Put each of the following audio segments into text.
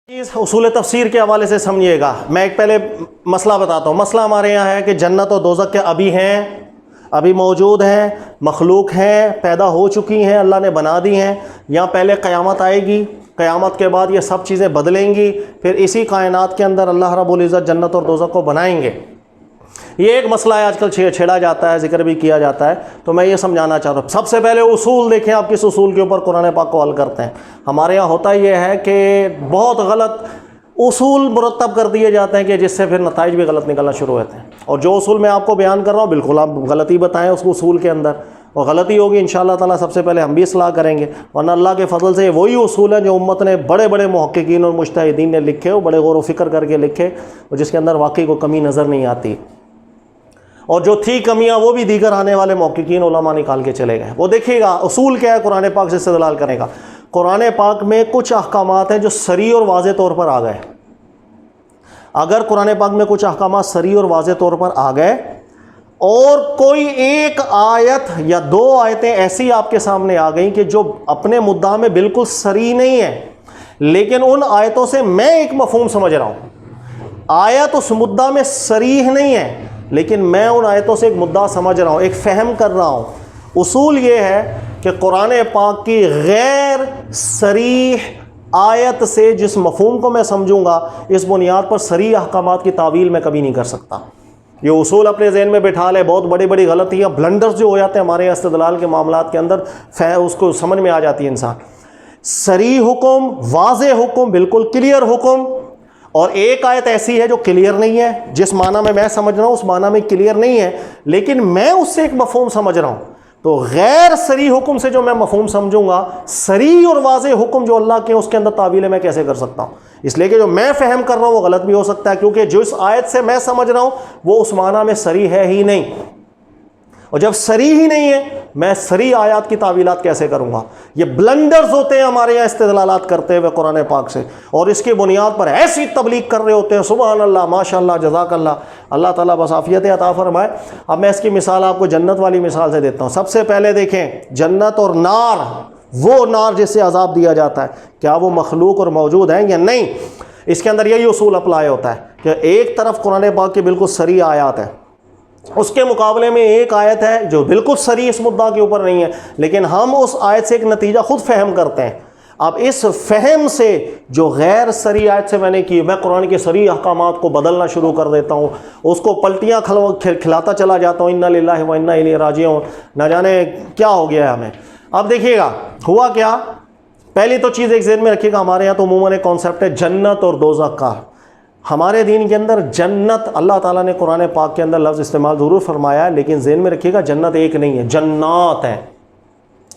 اصول تفسیر کے حوالے سے سمجھیے گا. میں ایک پہلے مسئلہ بتاتا ہوں. مسئلہ ہمارے یہاں ہے کہ جنت اور دوزخ کے ابھی ہیں، ابھی موجود ہیں، مخلوق ہیں، پیدا ہو چکی ہیں، اللہ نے بنا دی ہیں. یہاں پہلے قیامت آئے گی، قیامت کے بعد یہ سب چیزیں بدلیں گی، پھر اسی کائنات کے اندر اللہ رب العزت جنت اور دوزخ کو بنائیں گے. یہ ایک مسئلہ ہے، آج کل چھیڑا جاتا ہے، ذکر بھی کیا جاتا ہے. تو میں یہ سمجھانا چاہ رہا ہوں. سب سے پہلے اصول دیکھیں، آپ کس اصول کے اوپر قرآن پاک کو حل کرتے ہیں. ہمارے یہاں ہوتا یہ ہے کہ بہت غلط اصول مرتب کر دیے جاتے ہیں کہ جس سے پھر نتائج بھی غلط نکلنا شروع ہوتے ہیں. اور جو اصول میں آپ کو بیان کر رہا ہوں بالکل آپ غلطی بتائیں اس اصول کے اندر، اور غلطی ہوگی انشاءاللہ تعالیٰ سب سے پہلے ہم بھی اصلاح کریں گے. ورنہ اللہ کے فضل سے وہی اصول ہیں جو امت نے بڑے بڑے محققین اور مجتہدین نے لکھے، وہ بڑے غور و فکر کر کے لکھے، اور جس کے اندر واقعی کوئی کمی نظر نہیں آتی. اور جو تھی کمیاں وہ بھی دیگر آنے والے محققین علماء نکال کے چلے گئے. وہ دیکھیے گا اصول کیا ہے قرآن پاک سے استدلال کرنے کا. قرآن پاک میں کچھ احکامات ہیں جو صریح اور واضح طور پر آ گئے. اگر قرآن پاک میں کچھ احکامات صریح اور واضح طور پر آ گئے، اور کوئی ایک آیت یا دو آیتیں ایسی آپ کے سامنے آ گئیں کہ جو اپنے مدعا میں بالکل صریح نہیں ہے، لیکن ان آیتوں سے میں ایک مفہوم سمجھ رہا ہوں. آیت اس مدعا میں صریح نہیں ہے، لیکن میں ان آیتوں سے ایک مدعا سمجھ رہا ہوں، ایک فہم کر رہا ہوں. اصول یہ ہے کہ قرآن پاک کی غیر صریح آیت سے جس مفہوم کو میں سمجھوں گا، اس بنیاد پر صریح احکامات کی تعویل میں کبھی نہیں کر سکتا. یہ اصول اپنے ذہن میں بٹھا لے. بہت بڑی بڑی غلطیاں، بلنڈرز جو ہو جاتے ہیں ہمارے یہاں استدلال کے معاملات کے اندر، اس کو سمجھ میں آ جاتی ہے انسان. صریح حکم، واضح حکم، بالکل کلیئر حکم، اور ایک آیت ایسی ہے جو کلیئر نہیں ہے، جس معنی میں سمجھ رہا ہوں اس معنی میں کلیئر نہیں ہے، لیکن میں اس سے ایک مفہوم سمجھ رہا ہوں. تو غیر صریح حکم سے جو میں مفہوم سمجھوں گا، صریح اور واضح حکم جو اللہ کے اس کے اندر تعویل میں کیسے کر سکتا ہوں؟ اس لیے کہ جو میں فہم کر رہا ہوں وہ غلط بھی ہو سکتا ہے، کیونکہ جو اس آیت سے میں سمجھ رہا ہوں وہ اس معنی میں صریح ہے ہی نہیں. اور جب صریح ہی نہیں ہے، میں صریح آیات کی تعویلات کیسے کروں گا؟ یہ بلنڈرز ہوتے ہیں ہمارے یہاں استدلالات کرتے ہوئے قرآن پاک سے، اور اس کی بنیاد پر ایسی تبلیغ کر رہے ہوتے ہیں. سبحان اللہ، ماشاء اللہ، جزاک اللہ. اللہ تعالیٰ بس عافیت عطا فرمائے. اب میں اس کی مثال آپ کو جنت والی مثال سے دیتا ہوں. سب سے پہلے دیکھیں جنت اور نار، وہ نار جس سے عذاب دیا جاتا ہے، کیا وہ مخلوق اور موجود ہیں یا نہیں؟ اس کے اندر یہی اصول اپلائی ہوتا ہے کہ ایک طرف قرآن پاک کی بالکل صریح آیات ہیں، اس کے مقابلے میں ایک آیت ہے جو بالکل صریح اس مدعا کے اوپر نہیں ہے، لیکن ہم اس آیت سے ایک نتیجہ خود فہم کرتے ہیں. اب اس فہم سے جو غیر صریح آیت سے میں نے کی، میں قرآن کے صریح احکامات کو بدلنا شروع کر دیتا ہوں، اس کو پلٹیاں کھلاتا چلا جاتا ہوں. انا للہ و انا الیہ راجعون. نہ جانے کیا ہو گیا ہے ہمیں. اب دیکھیے گا ہوا کیا. پہلی تو چیز ایک ذہن میں رکھیے گا، ہمارے یہاں تو عموماً ایک کانسیپٹ ہے جنت اور دوزخ کا. ہمارے دین کے اندر جنت، اللہ تعالیٰ نے قرآن پاک کے اندر لفظ استعمال ضرور فرمایا ہے، لیکن ذہن میں رکھیے گا جنت ایک نہیں ہے، جنات ہیں.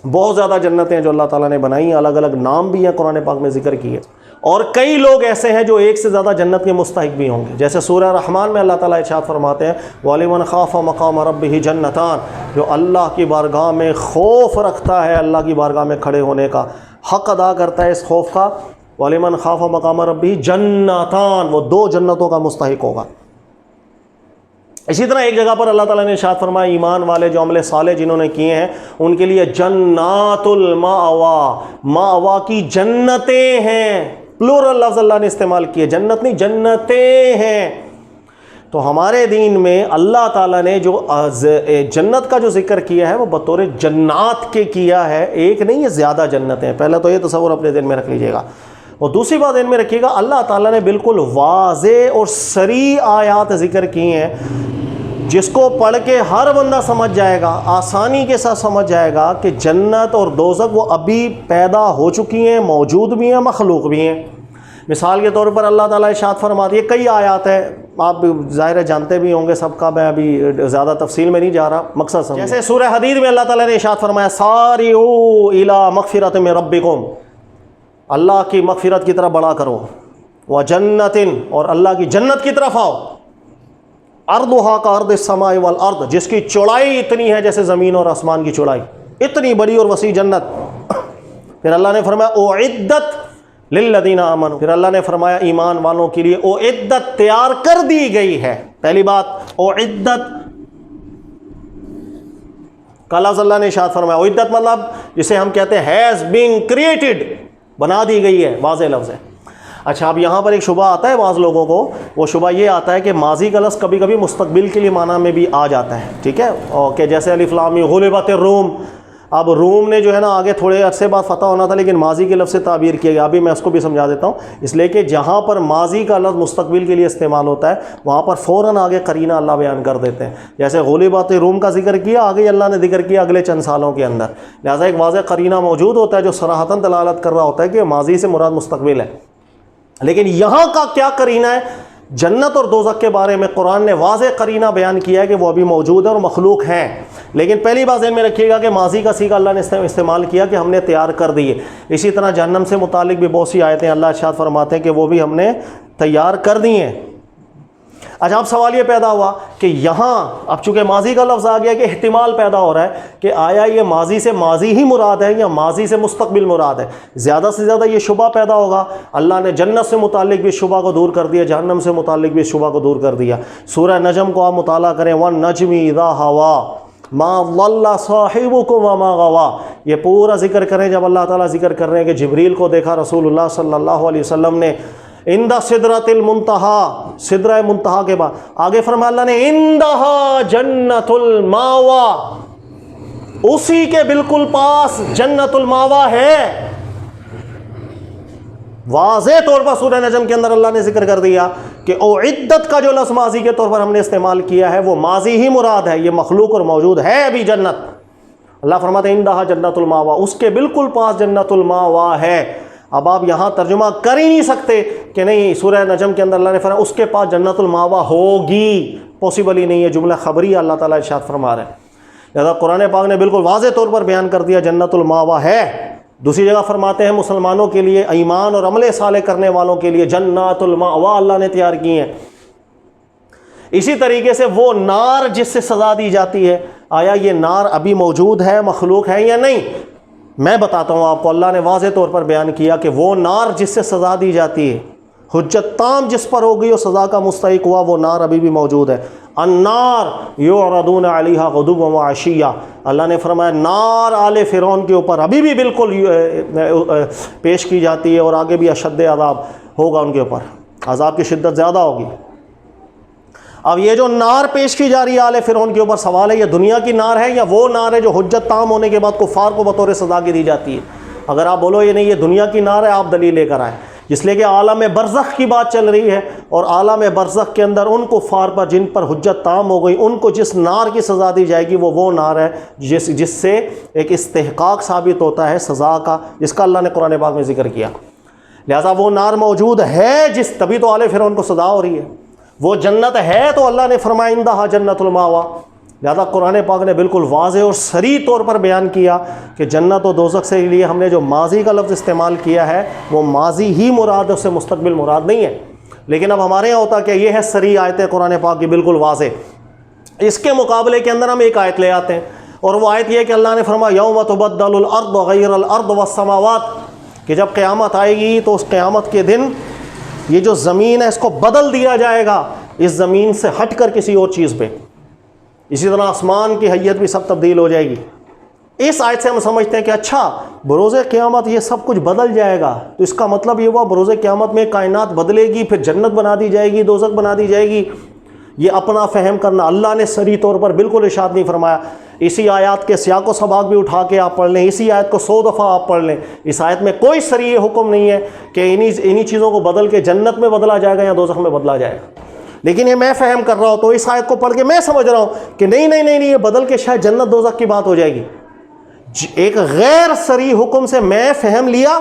بہت زیادہ جنتیں ہیں جو اللہ تعالیٰ نے بنائی ہیں، الگ الگ نام بھی ہیں قرآن پاک میں ذکر کیے. اور کئی لوگ ایسے ہیں جو ایک سے زیادہ جنت کے مستحق بھی ہوں گے. جیسے سورہ رحمان میں اللہ تعالیٰ ارشاد فرماتے ہیں وَلِمَنْ خَافَ مَقَامَ رَبِّهِ جَنَّتَانِ، جو اللہ کی بارگاہ میں خوف رکھتا ہے، اللہ کی بارگاہ میں کھڑے ہونے کا حق ادا کرتا ہے اس خوف کا. وَلِمَنْ خَافَ مَقَامَ رَبِّهِ جَنَّتَانِ، وہ دو جنتوں کا مستحق ہوگا. اسی طرح ایک جگہ پر اللہ تعالیٰ نے ارشاد فرمایا ایمان والے جو عمل صالح جنہوں نے کیے ہیں ان کے لیے جنات المأوا، مأوا کی جنتیں ہیں. پلورل لفظ اللہ نے استعمال کیے، جنت نہیں جنتیں ہیں. تو ہمارے دین میں اللہ تعالیٰ نے جو جنت کا جو ذکر کیا ہے وہ بطور جنات کے کیا ہے، ایک نہیں ہے زیادہ جنتیں ہیں. پہلے تو یہ تصور اپنے ذہن میں رکھ لیجیے گا. اور دوسری بات ذہن میں رکھیے گا اللہ تعالیٰ نے بالکل واضح اور صریح آیات ذکر کی ہیں جس کو پڑھ کے ہر بندہ سمجھ جائے گا، آسانی کے ساتھ سمجھ جائے گا کہ جنت اور دوزخ وہ ابھی پیدا ہو چکی ہیں، موجود بھی ہیں، مخلوق بھی ہیں. مثال کے طور پر اللہ تعالیٰ ارشاد فرماتی ہے، کئی آیات ہیں آپ ظاہر ہے جانتے بھی ہوں گے سب کا، میں ابھی زیادہ تفصیل میں نہیں جا رہا، مقصد سمجھ. جیسے سورہ حدید میں اللہ تعالیٰ نے ارشاد فرمایا سارعوا الی مغفرۃ من ربکم، اللہ کی مغفرت کی طرف بڑا کرو، وجنت، اور اللہ کی جنت کی طرف آؤ، ارضھا کارض السماء والارض، جس کی چوڑائی اتنی ہے جیسے زمین اور آسمان کی چوڑائی، اتنی بڑی اور وسیع جنت. پھر اللہ نے فرمایا اعدت للذین آمنوا، پھر اللہ نے فرمایا ایمان والوں کے لیے اعدت تیار کر دی گئی ہے. پہلی بات اعدت کا لفظ اللہ نے ارشاد فرمایا. اعدت مطلب جسے ہم کہتے ہیں ہیز بین کریٹڈ، بنا دی گئی ہے، واضح لفظ ہے. اچھا اب یہاں پر ایک شبہ آتا ہے بعض لوگوں کو، وہ شبہ یہ آتا ہے کہ ماضی کا لفظ کبھی کبھی مستقبل کے لیے معنی میں بھی آ جاتا ہے، ٹھیک ہے، اور کہ جیسے الف لام میم غلبت الروم، اب روم نے جو ہے نا آگے تھوڑے عرصے بعد فتح ہونا تھا، لیکن ماضی کے لفظ سے تعبیر کیا گیا۔ ابھی میں اس کو بھی سمجھا دیتا ہوں، اس لیے کہ جہاں پر ماضی کا لفظ مستقبل کے لیے استعمال ہوتا ہے وہاں پر فوراً آگے قرینہ اللہ بیان کر دیتے ہیں، جیسے غلبت روم کا ذکر کیا، آگے اللہ نے ذکر کیا اگلے چند سالوں کے اندر، لہٰذا ایک واضح قرینہ موجود ہوتا ہے جو صراحتاً دلالت کر رہا ہوتا ہے کہ ماضی سے مراد مستقبل ہے۔ لیکن یہاں کا کیا قرینہ ہے؟ جنت اور دوزخ کے بارے میں قرآن نے واضح قرینہ بیان کیا ہے کہ وہ ابھی موجود ہے اور مخلوق ہیں، لیکن پہلی بات ذہن میں رکھیے گا کہ ماضی کا صیغہ اللہ نے استعمال کیا کہ ہم نے تیار کر دیے۔ اسی طرح جہنم سے متعلق بھی بہت سی آیتیں اللہ ارشاد فرماتے ہیں کہ وہ بھی ہم نے تیار کر دی ہیں۔ اچھا اب سوال یہ پیدا ہوا کہ یہاں اب چونکہ ماضی کا لفظ آ گیا کہ احتمال پیدا ہو رہا ہے کہ آیا یہ ماضی سے ماضی ہی مراد ہے یا ماضی سے مستقبل مراد ہے؟ زیادہ سے زیادہ یہ شبہ پیدا ہوگا۔ اللہ نے جنت سے متعلق بھی شبہ کو دور کر دیا، جہنم سے متعلق بھی شبہ کو دور کر دیا۔ سورہ نجم کو آپ مطالعہ کریں، وَالنَّجْمِ إِذَا هَوَىٰ مَا ضَلَّ صَاحِبُكُمْ وَمَا غَوَىٰ، یہ پورا ذکر کریں جب اللہ تعالیٰ ذکر کر رہے ہیں کہ جبریل کو دیکھا رسول اللہ صلی اللہ علیہ وسلم نے عند سدرۃ المنتہا، سدرہ منتہا کے بعد آگے فرمایا اللہ نے عندہا جنت الماوا، اسی کے بالکل پاس جنت الماوا ہے۔ واضح طور پر سورہ نجم کے اندر اللہ نے ذکر کر دیا کہ اعدت کا جو لفظ ماضی کے طور پر ہم نے استعمال کیا ہے وہ ماضی ہی مراد ہے، یہ مخلوق اور موجود ہے ابھی جنت۔ اللہ فرماتے ہیں عندہا جنت الماوا، اس کے بالکل پاس جنت الماوا ہے۔ اب آپ یہاں ترجمہ کر ہی نہیں سکتے کہ نہیں سورہ نجم کے اندر اللہ نے فرمایا اس کے پاس جنت الماوا ہوگی، پاسبل ہی نہیں ہے، جملہ خبری اللہ تعالیٰ ارشاد فرما رہے ہیں۔ لہذا قرآن پاک نے بالکل واضح طور پر بیان کر دیا جنت الماوا ہے۔ دوسری جگہ فرماتے ہیں مسلمانوں کے لیے، ایمان اور عمل صالح کرنے والوں کے لیے جنات الماوا اللہ نے تیار کی ہیں۔ اسی طریقے سے وہ نار جس سے سزا دی جاتی ہے، آیا یہ نار ابھی موجود ہے، مخلوق ہے یا نہیں؟ میں بتاتا ہوں آپ کو، اللہ نے واضح طور پر بیان کیا کہ وہ نار جس سے سزا دی جاتی ہے، حجت تام جس پر ہوگی اور سزا کا مستحق ہوا، وہ نار ابھی بھی موجود ہے۔ النار یعرضون علیہا غدوا وعشیا، اللہ نے فرمایا نار آل فرعون کے اوپر ابھی بھی بالکل پیش کی جاتی ہے، اور آگے بھی اشد عذاب ہوگا ان کے اوپر، عذاب کی شدت زیادہ ہوگی۔ اب یہ جو نار پیش کی جا رہی ہے آل فرعون کے اوپر، سوال ہے یہ دنیا کی نار ہے یا وہ نار ہے جو حجت تام ہونے کے بعد کفار کو بطور سزا کی دی جاتی ہے؟ اگر آپ بولو یہ نہیں یہ دنیا کی نار ہے، آپ دلیل لے کر آئیں، اس لیے کہ عالم برزخ کی بات چل رہی ہے، اور عالم برزخ کے اندر ان کفار پر جن پر حجت تام ہو گئی، ان کو جس نار کی سزا دی جائے گی وہ نار ہے جس سے ایک استحقاق ثابت ہوتا ہے سزا کا، جس کا اللہ نے قرآن پاک میں ذکر کیا۔ لہٰذا وہ نار موجود ہے تبھی تو آل فرعون کو سزا ہو رہی ہے، وہ جنت ہے تو اللہ نے فرمایا عندہا جنت الماوا۔ لہذا قرآن پاک نے بالکل واضح اور صریح طور پر بیان کیا کہ جنت و دوزخ سے لیے ہم نے جو ماضی کا لفظ استعمال کیا ہے وہ ماضی ہی مراد ہے، اس سے مستقبل مراد نہیں ہے۔ لیکن اب ہمارے یہاں ہوتا کہ یہ ہے صریح آیت قرآن پاک کی بالکل واضح۔ اس کے مقابلے کے اندر ہم ایک آیت لے آتے ہیں، اور وہ آیت یہ ہے کہ اللہ نے فرمایا یوم تبدل الارض غیر الارض والسماوات، کہ جب قیامت آئے گی تو اس قیامت کے دن یہ جو زمین ہے اس کو بدل دیا جائے گا، اس زمین سے ہٹ کر کسی اور چیز پہ۔ اسی طرح آسمان کی حیت بھی سب تبدیل ہو جائے گی۔ اس آیت سے ہم سمجھتے ہیں کہ اچھا بروز قیامت یہ سب کچھ بدل جائے گا، تو اس کا مطلب یہ ہوا بروز قیامت میں کائنات بدلے گی، پھر جنت بنا دی جائے گی، دوزخ بنا دی جائے گی۔ یہ اپنا فہم کرنا، اللہ نے صریح طور پر بالکل ارشاد نہیں فرمایا۔ اسی آیات کے سیاق و سباق بھی اٹھا کے آپ پڑھ لیں، اسی آیت کو 100 دفعہ آپ پڑھ لیں، اس آیت میں کوئی صریح حکم نہیں ہے کہ انہی چیزوں کو بدل کے جنت میں بدلا جائے گا یا دوزخ میں بدلا جائے گا۔ لیکن یہ میں فہم کر رہا ہوں تو اس آیت کو پڑھ کے میں سمجھ رہا ہوں کہ نہیں یہ بدل کے شاید جنت دوزخ کی بات ہو جائے گی۔ ایک غیر صریح حکم سے میں فہم لیا،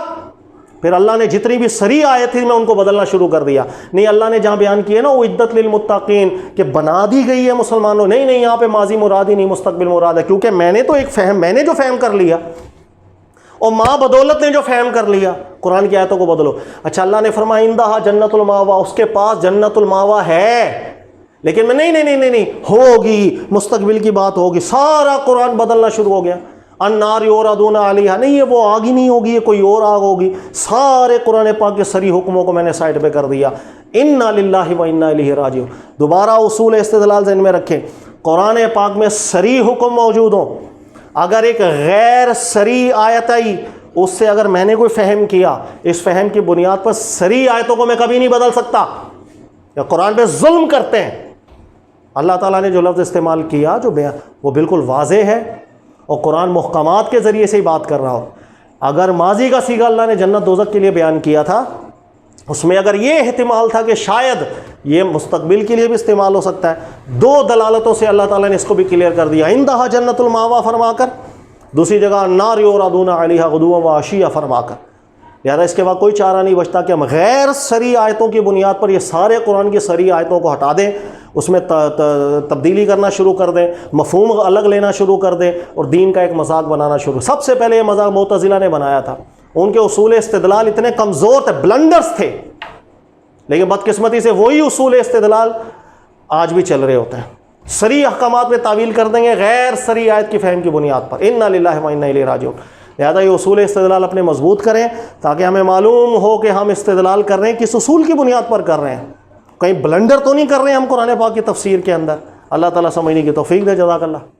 پھر اللہ نے جتنی بھی صریح آیت تھی میں ان کو بدلنا شروع کر دیا۔ نہیں، اللہ نے جہاں بیان کیا نا وہ عدت للمتقین کہ بنا دی گئی ہے مسلمانوں، نہیں یہاں پہ ماضی مراد ہی نہیں مستقبل مراد ہے، کیونکہ میں نے تو ایک فہم، میں نے جو فہم کر لیا اور ماں بدولت نے جو فہم کر لیا، قرآن کی آیتوں کو بدلو۔ اچھا اللہ نے فرمایا عندہا جنت الماوا، اس کے پاس جنت الماوا ہے، لیکن میں نہیں ہوگی، مستقبل کی بات ہوگی، سارا قرآن بدلنا شروع ہو گیا۔ النار یعرضون علیہا، نہیں یہ وہ آگ ہی نہیں ہوگی، یہ کوئی اور آگ ہوگی، سارے قرآن پاک کے صریح حکموں کو میں نے سائڈ پہ کر دیا۔ انا للہ و انا الیہ راجعون۔ دوبارہ اصول استدلال ذہن میں رکھیں، قرآن پاک میں صریح حکم موجود ہوں، اگر ایک غیر صریح آیت آئی اس سے اگر میں نے کوئی فہم کیا، اس فہم کی بنیاد پر صریح آیتوں کو میں کبھی نہیں بدل سکتا، یا قرآن پہ ظلم کرتے ہیں۔ اللہ تعالیٰ نے جو لفظ استعمال کیا جو وہ بالکل واضح ہے، اور قرآن محکمات کے ذریعے سے ہی بات کر رہا ہو۔ اگر ماضی کا صیغہ اللہ نے جنت دوزخ کے لیے بیان کیا تھا، اس میں اگر یہ احتمال تھا کہ شاید یہ مستقبل کے لیے بھی استعمال ہو سکتا ہے، دو دلالتوں سے اللہ تعالیٰ نے اس کو بھی کلیئر کر دیا، عندہا جنت الماوا فرما کر، دوسری جگہ النار یعرضون علیہا غدوا وعشیا فرما کر۔ لہٰذا اس کے بعد کوئی چارہ نہیں بچتا کہ ہم غیر صریح آیتوں کی بنیاد پر یہ سارے قرآن کی صریح آیتوں کو ہٹا دیں، اس میں تبدیلی کرنا شروع کر دیں، مفہوم الگ لینا شروع کر دیں، اور دین کا ایک مذاق بنانا شروع۔ سب سے پہلے یہ مذاق معتزلہ نے بنایا تھا، ان کے اصول استدلال اتنے کمزور تھے، بلنڈرز تھے، لیکن بدقسمتی سے وہی اصول استدلال آج بھی چل رہے ہوتے ہیں۔ صریح احکامات میں تعویل کر دیں گے غیر صریح آیت کی فہم کی بنیاد پر، انا للہ و انا الیہ راجعون۔ لہذا یہ اصول استدلال اپنے مضبوط کریں تاکہ ہمیں معلوم ہو کہ ہم استدلال کر رہے ہیں کس اصول کی بنیاد پر کر رہے ہیں، کہیں بلنڈر تو نہیں کر رہے ہیں ہم قرآن پاک کی تفسیر کے اندر۔ اللہ تعالیٰ سمجھنے کی توفیق دے، جزاک اللہ۔